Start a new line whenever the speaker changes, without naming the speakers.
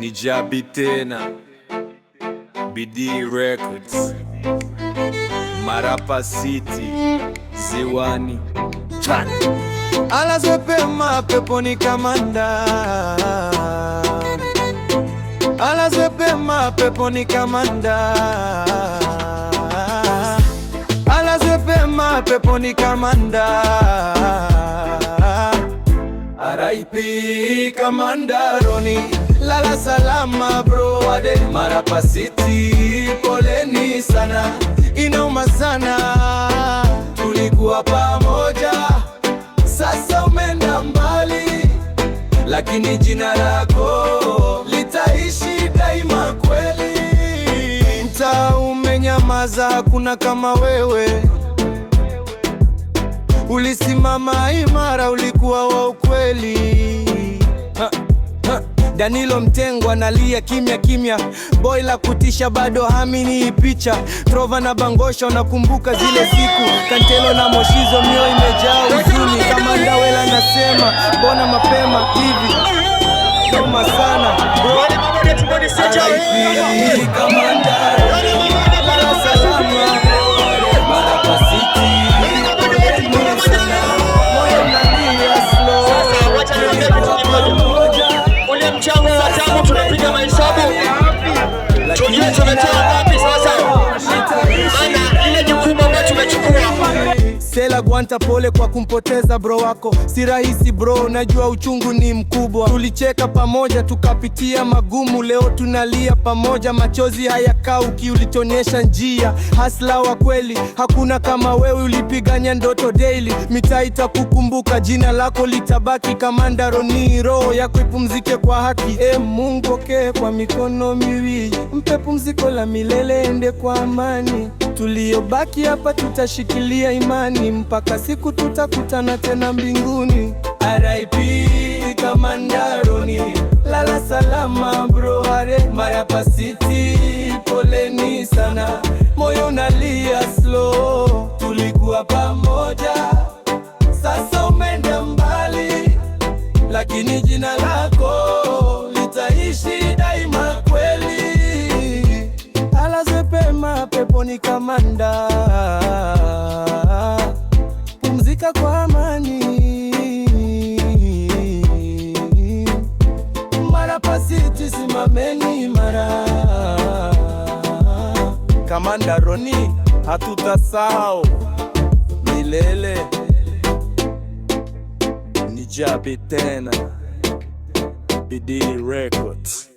Ni Jabi tena, Bidii Records, Marapa City, Ziwani.
Alazwe pema peponi kamanda, alazwe pema peponi kamanda, alazwe pema peponi kamanda. R.I.P. Kamanda Roni, lala salama bro ade. Marapa City, poleni sana, inauma sana, tulikuwa pamoja, sasa umeenda mbali, lakini jina lako litaishi daima kweli. Mtaa umenyamaza, hakuna kama wewe. Ulisimama imara, ulikuwa wa ukweli. Danilo Mtengwa analia kimya kimya, boy la kutisha bado hamini picha. Trova na Bangosha unakumbuka zile siku, Kantelo na Moshizo mioyo imejaa huzuni. Kamanda Wela nasema mbona mapema hivi, soma sana bro. R.I.P. Kamanda lala salama, Marapa City.
Mchango wa tamu tunapiga mahesabu, tujue tumetoa wapi sasa. Ana ile jukumu ambayo tumechukua.
Sela Gwanta, pole kwa kumpoteza bro wako, si rahisi bro, najua uchungu ni mkubwa. Tulicheka pamoja tukapitia magumu, leo tunalia pamoja, machozi hayakauki, ulitonyesha njia. Hasla wa kweli, hakuna kama wewe, ulipigania ndoto daily. Mitaa itakukumbuka, jina lako litabaki. Kamanda Roni, roho yako ipumzike kwa haki. Mungu pokee kwa mikono miwili, mpe pumziko la milele, ende kwa amani. Tuliobaki hapa tutashikilia imani, mpaka siku tutakutana tena mbinguni. R.I.P. Kamanda Roni, lala salama bro hare. Marapa City, poleni sana, moyo unalia slow, tulikuwa pamoja, sasa umeenda mbali, lakini jina lako litaishi daima kweli. Alazwe pema peponi kamanda, pumzika kwa amani. Marapa City, simameni imara. Kamanda Roni, hatutasahau milele. Ni Jabi tena, Bidii Records.